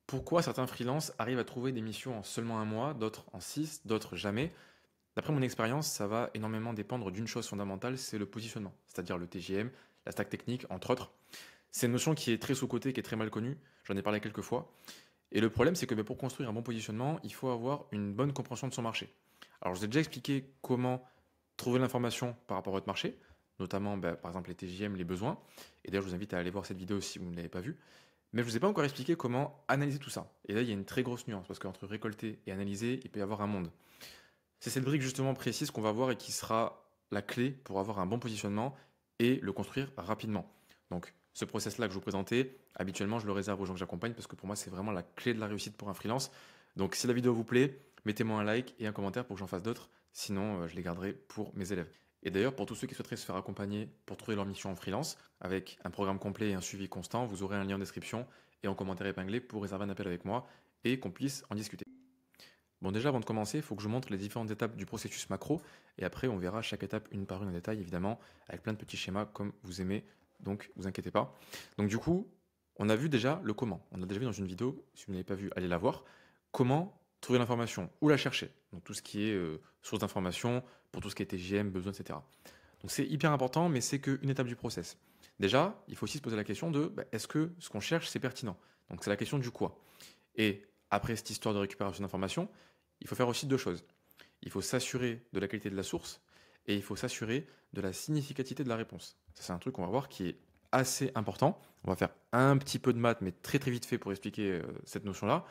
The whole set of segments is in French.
Pourquoi certains freelances arrivent à trouver des missions en seulement un mois, d'autres en 6, d'autres jamais? D'après mon expérience, ça va énormément dépendre d'une chose fondamentale, c'est le positionnement, c'est-à-dire le TJM, la stack technique, entre autres. C'est une notion qui est très sous-cotée, qui est très mal connue, j'en ai parlé quelques fois. Et le problème, c'est que pour construire un bon positionnement, il faut avoir une bonne compréhension de son marché. Alors, je vous ai déjà expliqué comment trouver l'information par rapport à votre marché, notamment par exemple les TJM, les besoins. Et d'ailleurs, je vous invite à aller voir cette vidéo si vous ne l'avez pas vue. Mais je ne vous ai pas encore expliqué comment analyser tout ça. Et là, il y a une très grosse nuance, parce qu'entre récolter et analyser, il peut y avoir un monde. C'est cette brique justement précise qu'on va voir et qui sera la clé pour avoir un bon positionnement et le construire rapidement. Donc, ce process-là que je vous présentais, habituellement, je le réserve aux gens que j'accompagne parce que pour moi, c'est vraiment la clé de la réussite pour un freelance. Donc, si la vidéo vous plaît, mettez-moi un like et un commentaire pour que j'en fasse d'autres. Sinon, je les garderai pour mes élèves. Et d'ailleurs, pour tous ceux qui souhaiteraient se faire accompagner pour trouver leur mission en freelance, avec un programme complet et un suivi constant, vous aurez un lien en description et en commentaire épinglé pour réserver un appel avec moi et qu'on puisse en discuter. Bon, déjà, avant de commencer, il faut que je montre les différentes étapes du processus macro, et après, on verra chaque étape une par une en détail, évidemment, avec plein de petits schémas comme vous aimez, donc vous inquiétez pas. Donc du coup, on a vu déjà le comment. On a déjà vu dans une vidéo, si vous ne l'avez pas vu, allez la voir, comment trouver l'information, où la chercher. Donc tout ce qui est source d'information, pour tout ce qui est TJM, besoin, etc. Donc c'est hyper important, mais c'est qu'une étape du process. Déjà, il faut aussi se poser la question de, est-ce que ce qu'on cherche, c'est pertinent? Donc c'est la question du quoi. Et après cette histoire de récupération d'informations, il faut faire aussi deux choses. Il faut s'assurer de la qualité de la source et il faut s'assurer de la significativité de la réponse. Ça, c'est un truc qu'on va voir qui est assez important. On va faire un petit peu de maths, mais très très vite fait pour expliquer cette notion-là.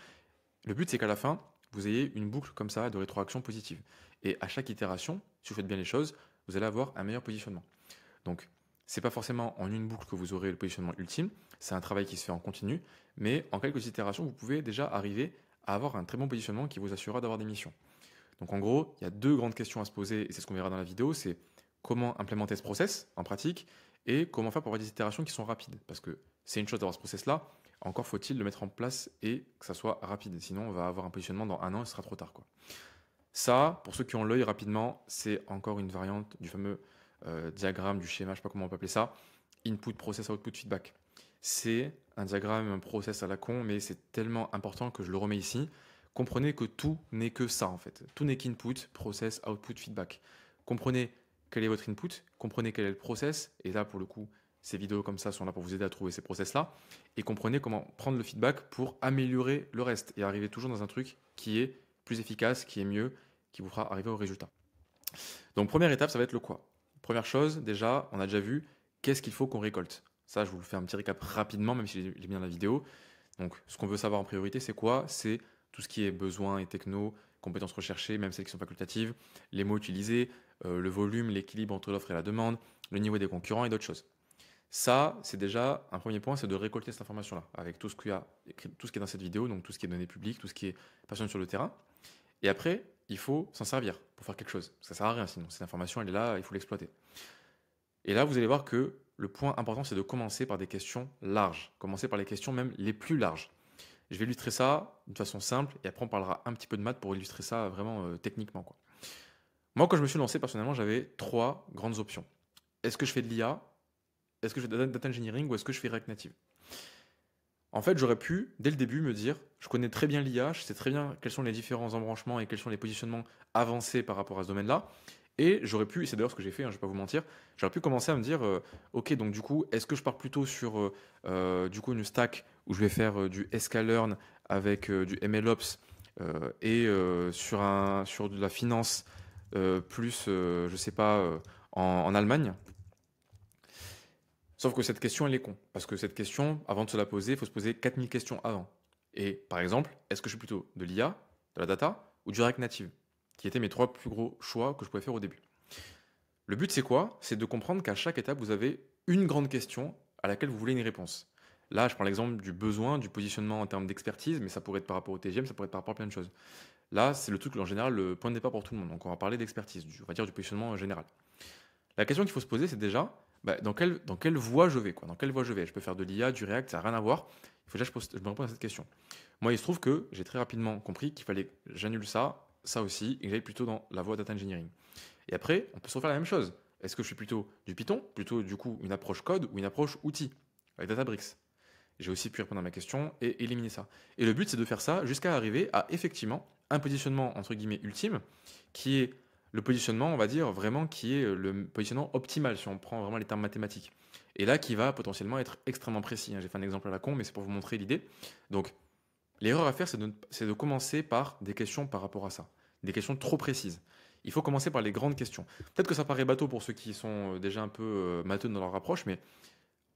Le but, c'est qu'à la fin, vous ayez une boucle comme ça de rétroaction positive. Et à chaque itération, si vous faites bien les choses, vous allez avoir un meilleur positionnement. Donc, c'est pas forcément en une boucle que vous aurez le positionnement ultime, c'est un travail qui se fait en continu, mais en quelques itérations, vous pouvez déjà arriver à avoir un très bon positionnement qui vous assurera d'avoir des missions. Donc en gros, il y a deux grandes questions à se poser, et c'est ce qu'on verra dans la vidéo, c'est comment implémenter ce process en pratique, et comment faire pour avoir des itérations qui sont rapides. Parce que c'est une chose d'avoir ce process-là, encore faut-il le mettre en place et que ça soit rapide. Sinon, on va avoir un positionnement dans un an et ce sera trop tard, quoi. Ça, pour ceux qui ont l'œil rapidement, c'est encore une variante du fameux diagramme, du schéma, je ne sais pas comment on peut appeler ça, input, process, output, feedback. C'est un diagramme, un process à la con, mais c'est tellement important que je le remets ici. Comprenez que tout n'est que ça en fait. Tout n'est qu'input, process, output, feedback. Comprenez quel est votre input, comprenez quel est le process, et là pour le coup, ces vidéos comme ça sont là pour vous aider à trouver ces process-là, et comprenez comment prendre le feedback pour améliorer le reste et arriver toujours dans un truc qui est plus efficace, qui est mieux, qui vous fera arriver au résultat. Donc première étape, ça va être le quoi. Première chose, déjà, on a déjà vu qu'est-ce qu'il faut qu'on récolte. Ça, je vous le fais un petit récap rapidement, même si j'ai mis dans la vidéo. Donc ce qu'on veut savoir en priorité, c'est quoi? C'est tout ce qui est besoins et techno, compétences recherchées, même celles qui sont facultatives, les mots utilisés, le volume, l'équilibre entre l'offre et la demande, le niveau des concurrents et d'autres choses. Ça, c'est déjà un premier point, c'est de récolter cette information-là, avec tout ce qu'il y a, tout ce qui est dans cette vidéo, donc tout ce qui est données publiques, tout ce qui est personne sur le terrain. Et après, il faut s'en servir pour faire quelque chose. Ça sert à rien sinon. Cette information, elle est là, il faut l'exploiter. Et là, vous allez voir que le point important, c'est de commencer par des questions larges. Commencer par les questions même les plus larges. Je vais illustrer ça d'une façon simple et après on parlera un petit peu de maths pour illustrer ça vraiment techniquement, quoi. Moi, quand je me suis lancé, personnellement, j'avais trois grandes options. Est-ce que je fais de l'IA? Est-ce que je fais de data engineering ou est-ce que je fais React Native? En fait, j'aurais pu, dès le début, me dire, je connais très bien l'IA, je sais très bien quels sont les différents embranchements et quels sont les positionnements avancés par rapport à ce domaine-là. Et j'aurais pu, et c'est d'ailleurs ce que j'ai fait, hein, je ne vais pas vous mentir, j'aurais pu commencer à me dire, ok, donc du coup, est-ce que je pars plutôt sur du coup une stack où je vais faire du sklearn avec du MLOps et sur de la finance plus, je sais pas, en Allemagne. Sauf que cette question, elle est con. Parce que cette question, avant de se la poser, il faut se poser 4000 questions avant. Et par exemple, est-ce que je suis plutôt de l'IA, de la data ou du React Native? Qui étaient mes trois plus gros choix que je pouvais faire au début. Le but, c'est quoi? C'est de comprendre qu'à chaque étape, vous avez une grande question à laquelle vous voulez une réponse. Là, je prends l'exemple du besoin, du positionnement en termes d'expertise, mais ça pourrait être par rapport au TGM, ça pourrait être par rapport à plein de choses. Là, c'est le truc, en général, le point de départ pour tout le monde. Donc, on va parler d'expertise, on va dire du positionnement en général. La question qu'il faut se poser, c'est déjà dans quelle voie je vais, quoi. Dans quelle voie je vais? Je peux faire de l'IA, du React, ça n'a rien à voir. Il faut déjà que je me réponde à cette question. Moi, il se trouve que j'ai très rapidement compris qu'il fallait que j'annule ça aussi, et que j'aille plutôt dans la voie data engineering. Et après, on peut se refaire la même chose. Est-ce que je suis plutôt du Python, plutôt du coup une approche code ou une approche outil, avec Databricks? J'ai aussi pu répondre à ma question et éliminer ça. Et le but, c'est de faire ça jusqu'à arriver à effectivement un positionnement entre guillemets ultime, qui est le positionnement, on va dire vraiment, qui est le positionnement optimal si on prend vraiment les termes mathématiques. Et là, qui va potentiellement être extrêmement précis, hein. J'ai fait un exemple à la con, mais c'est pour vous montrer l'idée. Donc, l'erreur à faire, c'est de commencer par des questions par rapport à ça, des questions trop précises. Il faut commencer par les grandes questions. Peut-être que ça paraît bateau pour ceux qui sont déjà un peu matheux dans leur approche, mais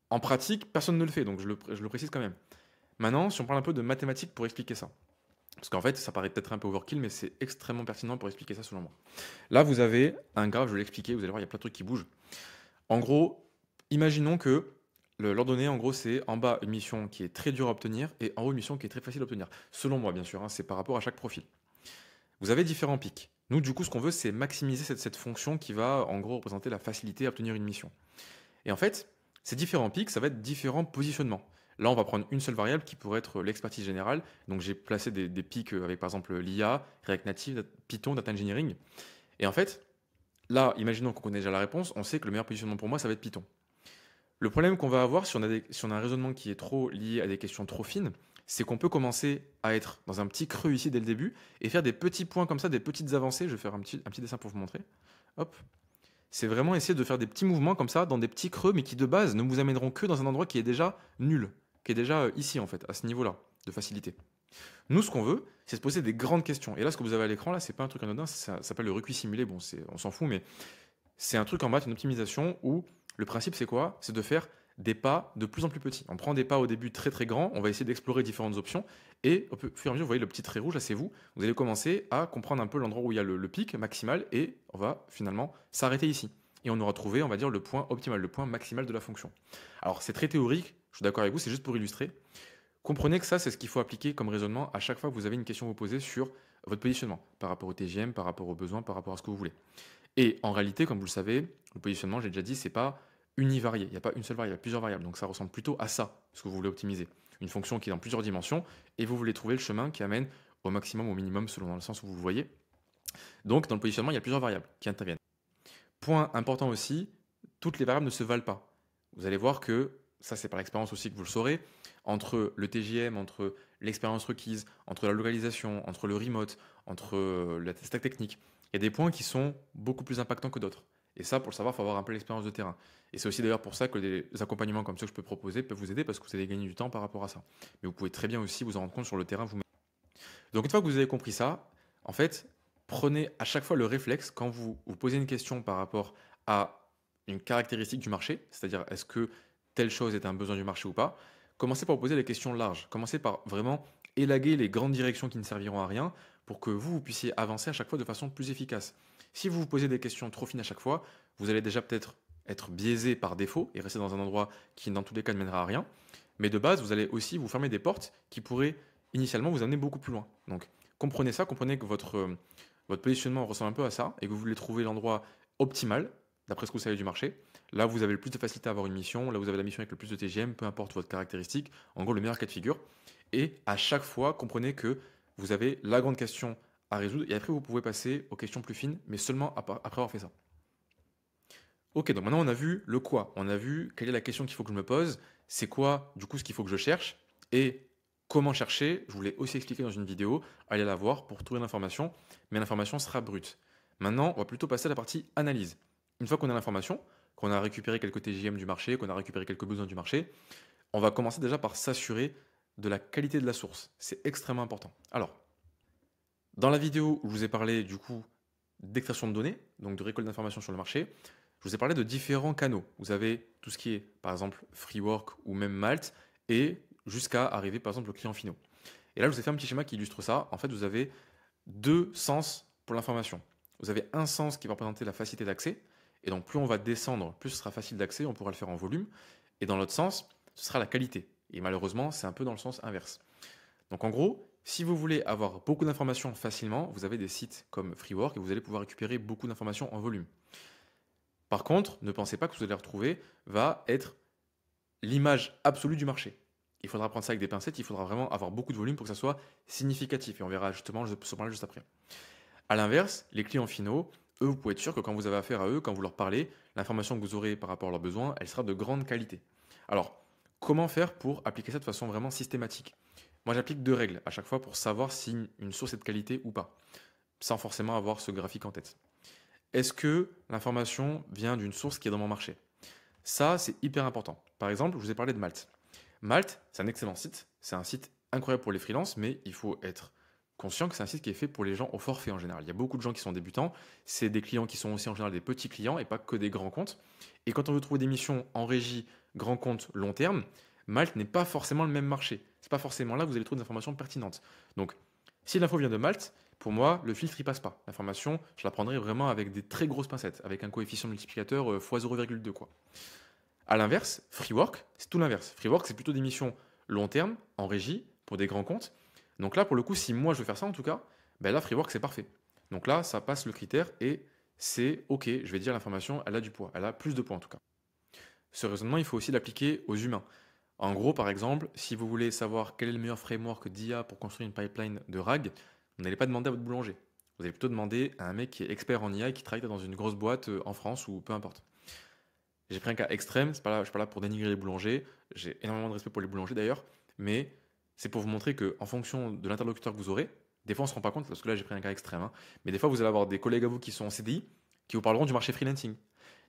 en pratique, personne ne le fait, donc je le précise quand même. Maintenant, si on parle un peu de mathématiques pour expliquer ça, parce qu'en fait, ça paraît peut-être un peu overkill, mais c'est extrêmement pertinent pour expliquer ça selon moi. Là, vous avez un graphe, je vais l'expliquer, vous allez voir, il y a plein de trucs qui bougent. En gros, imaginons que l'ordonnée, en gros, c'est en bas une mission qui est très dure à obtenir et en haut une mission qui est très facile à obtenir. Selon moi, bien sûr, hein, c'est par rapport à chaque profil. Vous avez différents pics. Nous, du coup, ce qu'on veut, c'est maximiser cette fonction qui va, en gros, représenter la facilité à obtenir une mission. Et en fait, ces différents pics, ça va être différents positionnements. Là, on va prendre une seule variable qui pourrait être l'expertise générale. Donc, j'ai placé des pics avec, par exemple, l'IA, React Native, Python, Data Engineering. Et en fait, là, imaginons qu'on connaît déjà la réponse, on sait que le meilleur positionnement pour moi, ça va être Python. Le problème qu'on va avoir si on a un raisonnement qui est trop lié à des questions trop fines, c'est qu'on peut commencer à être dans un petit creux ici dès le début et faire des petits points comme ça, des petites avancées. Je vais faire un petit dessin pour vous montrer. Hop. C'est vraiment essayer de faire des petits mouvements comme ça dans des petits creux, mais qui de base ne vous amèneront que dans un endroit qui est déjà nul, qui est déjà ici en fait, à ce niveau-là de facilité. Nous, ce qu'on veut, c'est se poser des grandes questions. Et là, ce que vous avez à l'écran, là, c'est pas un truc anodin, ça s'appelle le recuit simulé. Bon, on s'en fout, mais c'est un truc en maths, une optimisation où le principe, c'est quoi? C'est de faire des pas de plus en plus petits. On prend des pas au début très très grands, on va essayer d'explorer différentes options, et au fur et à mesure, vous voyez le petit trait rouge, là c'est vous, vous allez commencer à comprendre un peu l'endroit où il y a le pic maximal, et on va finalement s'arrêter ici. Et on aura trouvé, on va dire, le point optimal, le point maximal de la fonction. Alors c'est très théorique, je suis d'accord avec vous, c'est juste pour illustrer. Comprenez que ça, c'est ce qu'il faut appliquer comme raisonnement à chaque fois que vous avez une question à vous poser sur votre positionnement, par rapport au TGM, par rapport aux besoins, par rapport à ce que vous voulez. Et en réalité, comme vous le savez, le positionnement, j'ai déjà dit, c'est pas univarié. Il n'y a pas une seule variable, il y a plusieurs variables. Donc ça ressemble plutôt à ça, ce que vous voulez optimiser. Une fonction qui est dans plusieurs dimensions, et vous voulez trouver le chemin qui amène au maximum, au minimum, selon dans le sens où vous le voyez. Donc dans le positionnement, il y a plusieurs variables qui interviennent. Point important aussi, toutes les variables ne se valent pas. Vous allez voir que, ça c'est par l'expérience aussi que vous le saurez, entre le TJM, entre l'expérience requise, entre la localisation, entre le remote, entre la stack technique, il y a des points qui sont beaucoup plus impactants que d'autres. Et ça, pour le savoir, il faut avoir un peu l'expérience de terrain. Et c'est aussi d'ailleurs pour ça que des accompagnements comme ceux que je peux proposer peuvent vous aider parce que vous allez gagner du temps par rapport à ça. Mais vous pouvez très bien aussi vous en rendre compte sur le terrain vous-même. Donc une fois que vous avez compris ça, en fait, prenez à chaque fois le réflexe quand vous posez une question par rapport à une caractéristique du marché, c'est-à-dire est-ce que telle chose est un besoin du marché ou pas, commencez par vous poser les questions larges. Commencez par vraiment élaguer les grandes directions qui ne serviront à rien pour que vous puissiez avancer à chaque fois de façon plus efficace. Si vous vous posez des questions trop fines à chaque fois, vous allez déjà peut-être être biaisé par défaut et rester dans un endroit qui, dans tous les cas, ne mènera à rien. Mais de base, vous allez aussi vous fermer des portes qui pourraient initialement vous amener beaucoup plus loin. Donc, comprenez ça, comprenez que votre positionnement ressemble un peu à ça et que vous voulez trouver l'endroit optimal, d'après ce que vous savez du marché. Là, vous avez le plus de facilité à avoir une mission, là, vous avez la mission avec le plus de TGM, peu importe votre caractéristique, en gros, le meilleur cas de figure. Et à chaque fois, comprenez que vous avez la grande question à résoudre et après, vous pouvez passer aux questions plus fines, mais seulement après avoir fait ça. Ok, donc maintenant on a vu le quoi, on a vu quelle est la question qu'il faut que je me pose, c'est quoi du coup ce qu'il faut que je cherche, et comment chercher, je vous l'ai aussi expliqué dans une vidéo, allez la voir pour trouver l'information, mais l'information sera brute. Maintenant, on va plutôt passer à la partie analyse. Une fois qu'on a l'information, qu'on a récupéré quelques TJM du marché, qu'on a récupéré quelques besoins du marché, on va commencer déjà par s'assurer de la qualité de la source. C'est extrêmement important. Alors, dans la vidéo où je vous ai parlé du coup d'extraction de données, donc de récolte d'informations sur le marché, je vous ai parlé de différents canaux. Vous avez tout ce qui est, par exemple, Freework ou même Malt, et jusqu'à arriver, par exemple, aux clients finaux. Et là, je vous ai fait un petit schéma qui illustre ça. En fait, vous avez deux sens pour l'information. Vous avez un sens qui va représenter la facilité d'accès, et donc plus on va descendre, plus ce sera facile d'accès, on pourra le faire en volume. Et dans l'autre sens, ce sera la qualité. Et malheureusement, c'est un peu dans le sens inverse. Donc en gros, si vous voulez avoir beaucoup d'informations facilement, vous avez des sites comme Freework et vous allez pouvoir récupérer beaucoup d'informations en volume. Par contre, ne pensez pas que ce que vous allez retrouver va être l'image absolue du marché. Il faudra prendre ça avec des pincettes, il faudra vraiment avoir beaucoup de volume pour que ça soit significatif. Et on verra justement ce point-là juste après. A l'inverse, les clients finaux, eux, vous pouvez être sûr que quand vous avez affaire à eux, quand vous leur parlez, l'information que vous aurez par rapport à leurs besoins, elle sera de grande qualité. Alors, Comment faire pour appliquer ça de façon vraiment systématique? Moi, j'applique 2 règles à chaque fois pour savoir si une source est de qualité ou pas, sans forcément avoir ce graphique en tête. Est-ce que l'information vient d'une source qui est dans mon marché? Ça, c'est hyper important. Par exemple, je vous ai parlé de Malte. Malte, c'est un excellent site. C'est un site incroyable pour les freelances, mais il faut être conscient que c'est un site qui est fait pour les gens au forfait en général. Il y a beaucoup de gens qui sont débutants. C'est des clients qui sont aussi en général des petits clients et pas que des grands comptes. Et quand on veut trouver des missions en régie, grand compte, long terme, Malte n'est pas forcément le même marché. C'est pas forcément là que vous allez trouver des informations pertinentes. Donc, si l'info vient de Malte, pour moi, le filtre, il passe pas. L'information, je la prendrai vraiment avec des très grosses pincettes, avec un coefficient multiplicateur x 0,2 quoi. À l'inverse, Freework, c'est tout l'inverse. Freework, c'est plutôt des missions long terme, en régie, pour des grands comptes. Donc là, pour le coup, si moi je veux faire ça en tout cas, ben là, Freework, c'est parfait. Donc là, ça passe le critère et c'est OK. Je vais dire l'information, elle a du poids. Elle a plus de poids en tout cas. Ce raisonnement, il faut aussi l'appliquer aux humains. En gros, par exemple, si vous voulez savoir quel est le meilleur framework d'IA pour construire une pipeline de RAG, vous n'allez pas demander à votre boulanger. Vous allez plutôt demander à un mec qui est expert en IA et qui travaille dans une grosse boîte en France ou peu importe. J'ai pris un cas extrême, je ne suis pas là pour dénigrer les boulangers, j'ai énormément de respect pour les boulangers d'ailleurs, mais c'est pour vous montrer qu'en fonction de l'interlocuteur que vous aurez, des fois on ne se rend pas compte, parce que là j'ai pris un cas extrême, hein, mais des fois vous allez avoir des collègues à vous qui sont en CDI, qui vous parleront du marché freelancing.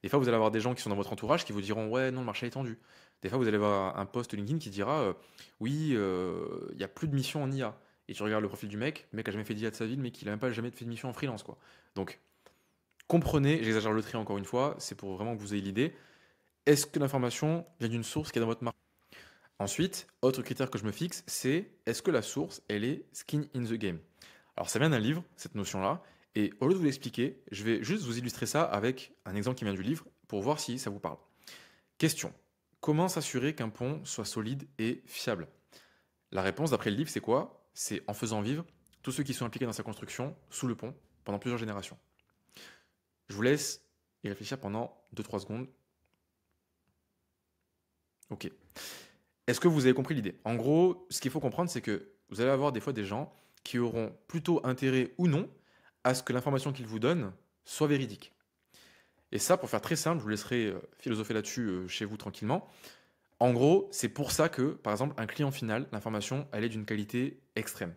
Des fois vous allez avoir des gens qui sont dans votre entourage qui vous diront ouais non le marché est tendu. Des fois vous allez avoir un post LinkedIn qui dira oui il n'y a plus de mission en IA. Et tu regardes le profil du mec, le mec a jamais fait d'IA de sa vie, mais il a même pas jamais fait de mission en freelance quoi. Donc comprenez, j'exagère le trait encore une fois, c'est pour vraiment que vous ayez l'idée. Est-ce que l'information vient d'une source qui est dans votre marché? Ensuite, autre critère que je me fixe, c'est est-ce que la source, elle est skin in the game? Alors ça vient d'un livre, cette notion-là, et au lieu de vous l'expliquer, je vais juste vous illustrer ça avec un exemple qui vient du livre pour voir si ça vous parle. Question. Comment s'assurer qu'un pont soit solide et fiable? La réponse d'après le livre, c'est quoi? C'est en faisant vivre tous ceux qui sont impliqués dans sa construction sous le pont pendant plusieurs générations. Je vous laisse y réfléchir pendant 2-3 secondes. Ok. Est-ce que vous avez compris l'idée? En gros, ce qu'il faut comprendre, c'est que vous allez avoir des fois des gens qui auront plutôt intérêt ou non à ce que l'information qu'ils vous donnent soit véridique. Et ça, pour faire très simple, je vous laisserai philosopher là-dessus chez vous tranquillement. En gros, c'est pour ça que, par exemple, un client final, l'information, elle est d'une qualité extrême.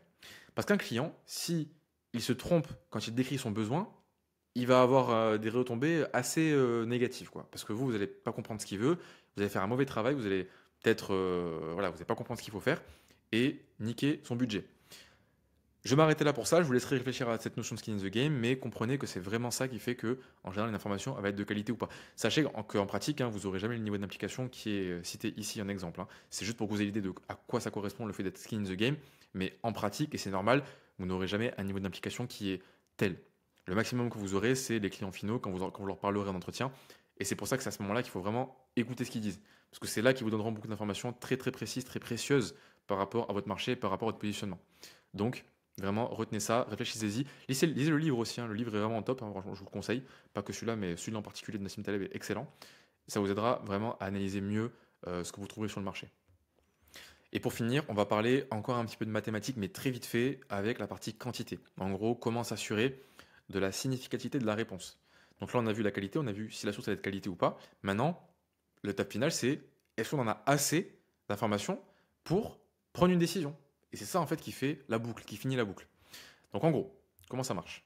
Parce qu'un client, si il se trompe quand il décrit son besoin, il va avoir des retombées assez négatives, quoi. Parce que vous n'allez pas comprendre ce qu'il veut, vous allez faire un mauvais travail, vous allez peut-être, voilà, vous n'allez pas comprendre ce qu'il faut faire et niquer son budget. Je vais m'arrêter là pour ça, je vous laisserai réfléchir à cette notion de skin in the game, mais comprenez que c'est vraiment ça qui fait que, en général, une information elle va être de qualité ou pas. Sachez qu'en pratique, hein, vous n'aurez jamais le niveau d'implication qui est cité ici en exemple, hein. C'est juste pour que vous ayez l'idée de à quoi ça correspond le fait d'être skin in the game, mais en pratique, et c'est normal, vous n'aurez jamais un niveau d'implication qui est tel. Le maximum que vous aurez, c'est les clients finaux quand vous leur parlerez en entretien, et c'est pour ça que c'est à ce moment-là qu'il faut vraiment écouter ce qu'ils disent. Parce que c'est là qu'ils vous donneront beaucoup d'informations très très précises, très précieuses par rapport à votre marché, par rapport à votre positionnement. Donc, vraiment, retenez ça, réfléchissez-y. Lisez le livre aussi, hein. Le livre est vraiment top, hein, franchement, je vous le conseille. Pas que celui-là, mais celui-là en particulier de Nassim Taleb est excellent. Ça vous aidera vraiment à analyser mieux ce que vous trouverez sur le marché. Et pour finir, on va parler encore un petit peu de mathématiques, mais très vite fait, avec la partie quantité. En gros, comment s'assurer de la significativité de la réponse. Donc là, on a vu la qualité, on a vu si la source est de qualité ou pas. Maintenant, l'étape finale, c'est est-ce qu'on en a assez d'informations pour prendre une décision? Et c'est ça en fait qui fait la boucle, qui finit la boucle. Donc en gros, comment ça marche?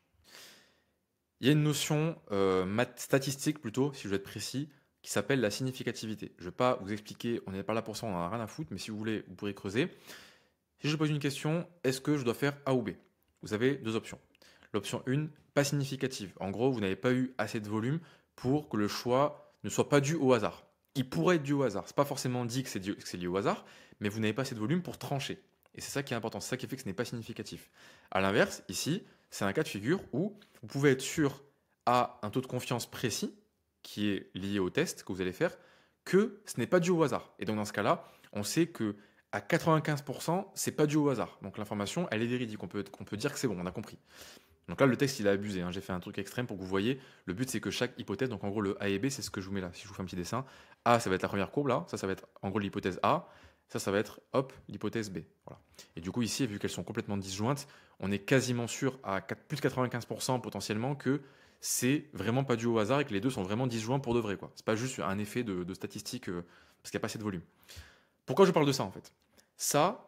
Il y a une notion statistique plutôt, si je veux être précis, qui s'appelle la significativité. Je ne vais pas vous expliquer, on n'est pas là pour ça, on n'en a rien à foutre, mais si vous voulez, vous pourrez creuser. Si je pose une question, est-ce que je dois faire A ou B? Vous avez deux options. L'option 1, pas significative. En gros, vous n'avez pas eu assez de volume pour que le choix ne soit pas dû au hasard. Il pourrait être dû au hasard. Ce n'est pas forcément dit que c'est lié au hasard, mais vous n'avez pas assez de volume pour trancher. Et c'est ça qui est important, c'est ça qui fait que ce n'est pas significatif. A l'inverse, ici, c'est un cas de figure où vous pouvez être sûr à un taux de confiance précis, qui est lié au test que vous allez faire, que ce n'est pas dû au hasard. Et donc dans ce cas-là, on sait que à 95%, c'est pas dû au hasard. Donc l'information, elle est véridique. On peut dire que c'est bon, on a compris. Donc là, le texte, il a abusé, hein. J'ai fait un truc extrême pour que vous voyez. Le but, c'est que chaque hypothèse, donc en gros, le A et B, c'est ce que je vous mets là. Si je vous fais un petit dessin, A, ça va être la première courbe là. Ça va être en gros l'hypothèse A. Ça va être, hop, l'hypothèse B. Voilà. Et du coup, ici, vu qu'elles sont complètement disjointes, on est quasiment sûr à plus de 95% potentiellement que c'est vraiment pas dû au hasard et que les deux sont vraiment disjoints pour de vrai, quoi. C'est pas juste un effet de statistique parce qu'il n'y a pas assez de volume. Pourquoi je parle de ça en fait? Ça,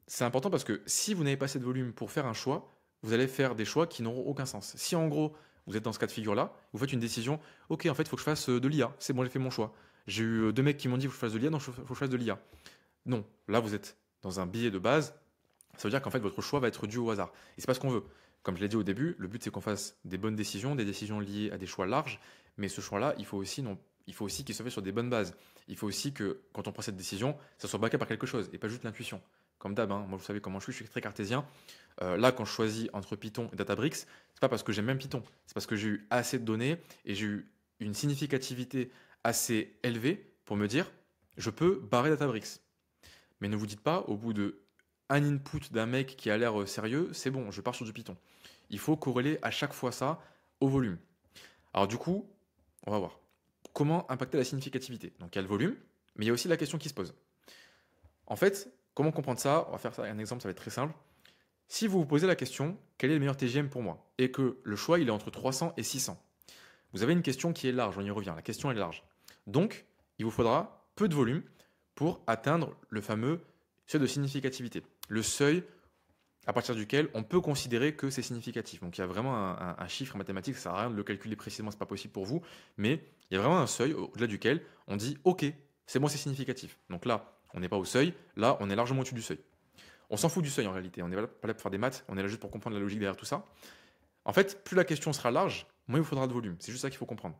c'est important parce que si vous n'avez pas assez de volume pour faire un choix, vous allez faire des choix qui n'auront aucun sens. Si en gros, vous êtes dans ce cas de figure-là, vous faites une décision, ok, en fait, il faut que je fasse de l'IA, c'est bon, j'ai fait mon choix. J'ai eu deux mecs qui m'ont dit, il faut que je fasse de l'IA, donc il faut que je fasse de l'IA. Non, là, vous êtes dans un biais de base, ça veut dire qu'en fait, votre choix va être dû au hasard. Et c'est pas ce qu'on veut. Comme je l'ai dit au début, le but, c'est qu'on fasse des bonnes décisions, des décisions liées à des choix larges, mais ce choix-là, il faut aussi, non, il faut aussi qu'il soit fait sur des bonnes bases. Il faut aussi que, quand on prend cette décision, ça soit backé par quelque chose, et pas juste l'intuition. Comme d'hab, hein, moi vous savez comment je suis très cartésien. Là, quand je choisis entre Python et Databricks, c'est pas parce que j'aime même Python, c'est parce que j'ai eu assez de données et j'ai eu une significativité assez élevée pour me dire, je peux barrer Databricks. Mais ne vous dites pas, au bout de un input d'un mec qui a l'air sérieux, c'est bon, je pars sur du Python. Il faut corréler à chaque fois ça au volume. Alors du coup, on va voir. Comment impacter la significativité? Donc il y a le volume, mais il y a aussi la question qui se pose. En fait, comment comprendre ça? On va faire ça un exemple, ça va être très simple. Si vous vous posez la question, quel est le meilleur TGM pour moi? Et que le choix, il est entre 300 et 600. Vous avez une question qui est large, on y revient, la question elle est large. Donc, il vous faudra peu de volume pour atteindre le fameux seuil de significativité. Le seuil à partir duquel on peut considérer que c'est significatif. Donc il y a vraiment un chiffre mathématique, ça ne sert à rien de le calculer précisément, ce n'est pas possible pour vous, mais il y a vraiment un seuil au-delà duquel on dit ok, c'est bon, c'est significatif. Donc là, on n'est pas au seuil, là, on est largement au-dessus du seuil. On s'en fout du seuil en réalité, on n'est pas là pour faire des maths, on est là juste pour comprendre la logique derrière tout ça. En fait, plus la question sera large, moins il vous faudra de volume. C'est juste ça qu'il faut comprendre.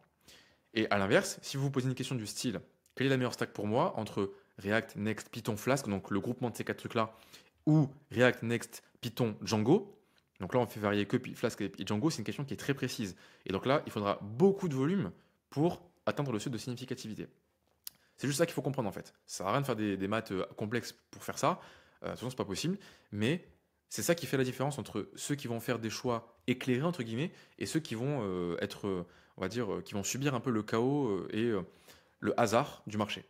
Et à l'inverse, si vous vous posez une question du style, quelle est la meilleure stack pour moi entre React, Next, Python, Flask, donc le groupement de ces quatre trucs-là, ou React, Next, Python, Django, donc là on fait varier que Flask et Django, c'est une question qui est très précise. Et donc là, il faudra beaucoup de volume pour atteindre le seuil de significativité. C'est juste ça qu'il faut comprendre en fait. Ça sert à rien de faire des maths complexes pour faire ça. De toute façon, c'est pas possible. Mais c'est ça qui fait la différence entre ceux qui vont faire des choix éclairés entre guillemets et ceux qui vont être, on va dire, qui vont subir un peu le chaos et le hasard du marché.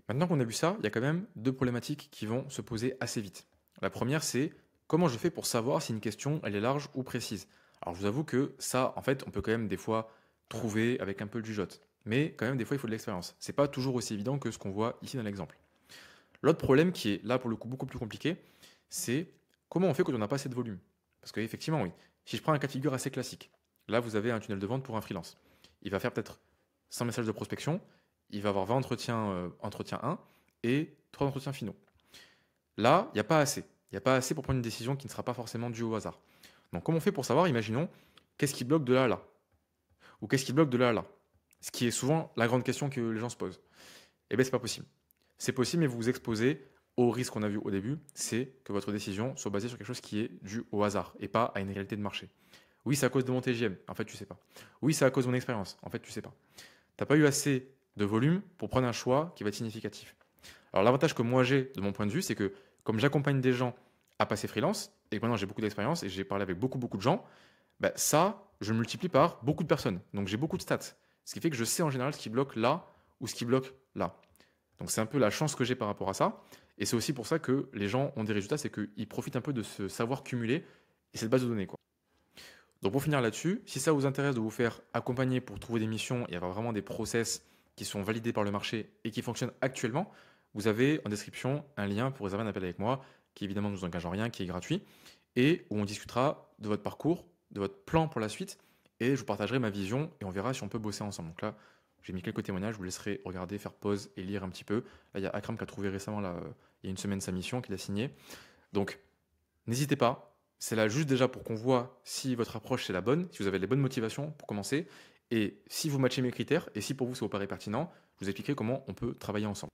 Maintenant qu'on a vu ça, il y a quand même deux problématiques qui vont se poser assez vite. La première, c'est comment je fais pour savoir si une question elle est large ou précise. Alors je vous avoue que ça, en fait, on peut quand même des fois trouver avec un peu de jugeote. Mais quand même, des fois, il faut de l'expérience. C'est pas toujours aussi évident que ce qu'on voit ici dans l'exemple. L'autre problème qui est là pour le coup beaucoup plus compliqué, c'est comment on fait quand on n'a pas assez de volume. Parce qu'effectivement, oui, si je prends un cas de figure assez classique, là vous avez un tunnel de vente pour un freelance. Il va faire peut-être 100 messages de prospection, il va avoir 20 entretiens, entretien 1 et 3 entretiens finaux. Là, il n'y a pas assez. Il n'y a pas assez pour prendre une décision qui ne sera pas forcément due au hasard. Donc comment on fait pour savoir, imaginons, qu'est-ce qui bloque de là à là? Ou qu'est-ce qui bloque de là à là? Ce qui est souvent la grande question que les gens se posent. Eh bien, c'est pas possible. C'est possible, mais vous vous exposez au risque qu'on a vu au début, c'est que votre décision soit basée sur quelque chose qui est dû au hasard et pas à une réalité de marché. Oui, c'est à cause de mon TGM. En fait, tu sais pas. Oui, c'est à cause de mon expérience. En fait, tu sais pas. T'as pas eu assez de volume pour prendre un choix qui va être significatif. Alors, l'avantage que moi j'ai, de mon point de vue, c'est que comme j'accompagne des gens à passer freelance et que maintenant j'ai beaucoup d'expérience et j'ai parlé avec beaucoup de gens, bah, ça, je le multiplie par beaucoup de personnes. Donc, j'ai beaucoup de stats. Ce qui fait que je sais en général ce qui bloque là ou ce qui bloque là. Donc c'est un peu la chance que j'ai par rapport à ça. Et c'est aussi pour ça que les gens ont des résultats, c'est qu'ils profitent un peu de ce savoir cumulé et cette base de données, quoi. Donc pour finir là-dessus, si ça vous intéresse de vous faire accompagner pour trouver des missions et avoir vraiment des process qui sont validés par le marché et qui fonctionnent actuellement, vous avez en description un lien pour réserver un appel avec moi, qui évidemment ne vous engage en rien, qui est gratuit, et où on discutera de votre parcours, de votre plan pour la suite, et je vous partagerai ma vision et on verra si on peut bosser ensemble. Donc là, j'ai mis quelques témoignages, je vous laisserai regarder, faire pause et lire un petit peu. Là, il y a Akram qui a trouvé récemment, là, il y a une semaine, sa mission, qu'il a signée. Donc, n'hésitez pas. C'est là juste déjà pour qu'on voit si votre approche c'est la bonne, si vous avez les bonnes motivations pour commencer, et si vous matchez mes critères, et si pour vous ça vous paraît pertinent, je vous expliquerai comment on peut travailler ensemble.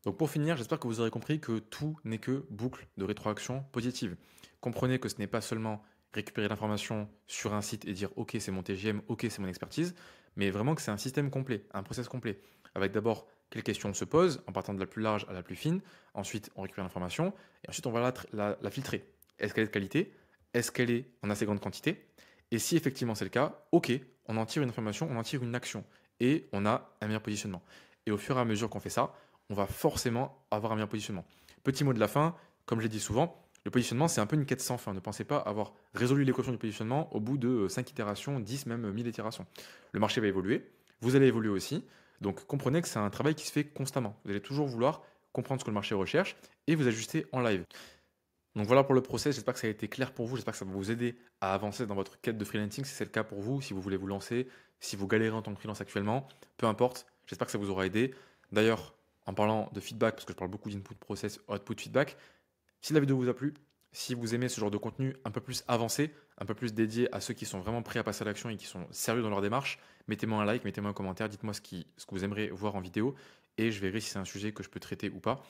Donc pour finir, j'espère que vous aurez compris que tout n'est que boucle de rétroaction positive. Comprenez que ce n'est pas seulement récupérer l'information sur un site et dire ok c'est mon TGM, ok c'est mon expertise, mais vraiment que c'est un système complet, un process complet, avec d'abord quelles questions on se pose en partant de la plus large à la plus fine, ensuite on récupère l'information, et ensuite on va la filtrer. Est-ce qu'elle est de qualité? Est-ce qu'elle est en assez grande quantité? Et si effectivement c'est le cas, ok, on en tire une information, on en tire une action, et on a un meilleur positionnement. Et au fur et à mesure qu'on fait ça, on va forcément avoir un meilleur positionnement. Petit mot de la fin, comme je l'ai dit souvent, le positionnement, c'est un peu une quête sans fin. Ne pensez pas avoir résolu l'équation du positionnement au bout de 5 itérations, 10, même 1000 itérations. Le marché va évoluer, vous allez évoluer aussi. Donc comprenez que c'est un travail qui se fait constamment. Vous allez toujours vouloir comprendre ce que le marché recherche et vous ajuster en live. Donc voilà pour le process, j'espère que ça a été clair pour vous, j'espère que ça va vous aider à avancer dans votre quête de freelancing si c'est le cas pour vous, si vous voulez vous lancer, si vous galérez en tant que freelance actuellement, peu importe, j'espère que ça vous aura aidé. D'ailleurs, en parlant de feedback, parce que je parle beaucoup d'input process, output feedback, si la vidéo vous a plu, si vous aimez ce genre de contenu un peu plus avancé, un peu plus dédié à ceux qui sont vraiment prêts à passer à l'action et qui sont sérieux dans leur démarche, mettez-moi un like, mettez-moi un commentaire, dites-moi ce que vous aimeriez voir en vidéo et je verrai si c'est un sujet que je peux traiter ou pas.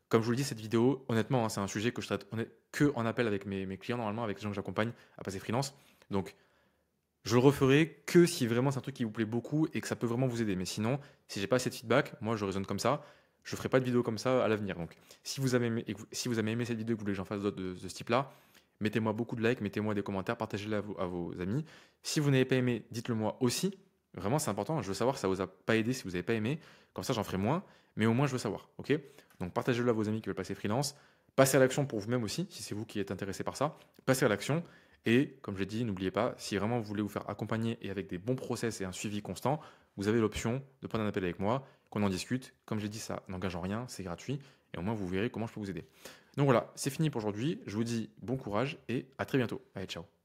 Comme je vous le dis, cette vidéo, honnêtement, hein, c'est un sujet que je traite que en appel avec mes clients, normalement, avec les gens que j'accompagne à passer freelance. Donc, je le referai que si vraiment c'est un truc qui vous plaît beaucoup et que ça peut vraiment vous aider. Mais sinon, si j'ai pas assez de feedback, moi je raisonne comme ça, je ferai pas de vidéo comme ça à l'avenir. Donc, si vous avez aimé, si vous avez aimé cette vidéo et que vous voulez que j'en fasse d'autres de ce type-là, mettez-moi beaucoup de likes, mettez-moi des commentaires, partagez-les à vos amis. Si vous n'avez pas aimé, dites-le moi aussi. Vraiment, c'est important. Je veux savoir si ça vous a pas aidé, si vous n'avez pas aimé. Comme ça, j'en ferai moins. Mais au moins, je veux savoir. Ok? Donc, partagez-le à vos amis qui veulent passer freelance. Passez à l'action pour vous-même aussi, si c'est vous qui êtes intéressé par ça. Passez à l'action. Et comme je l'ai dit, n'oubliez pas, si vraiment vous voulez vous faire accompagner et avec des bons process et un suivi constant, vous avez l'option de prendre un appel avec moi, qu'on en discute. Comme je l'ai dit, ça n'engage en rien, c'est gratuit. Et au moins, vous verrez comment je peux vous aider. Donc voilà, c'est fini pour aujourd'hui. Je vous dis bon courage et à très bientôt. Allez, ciao.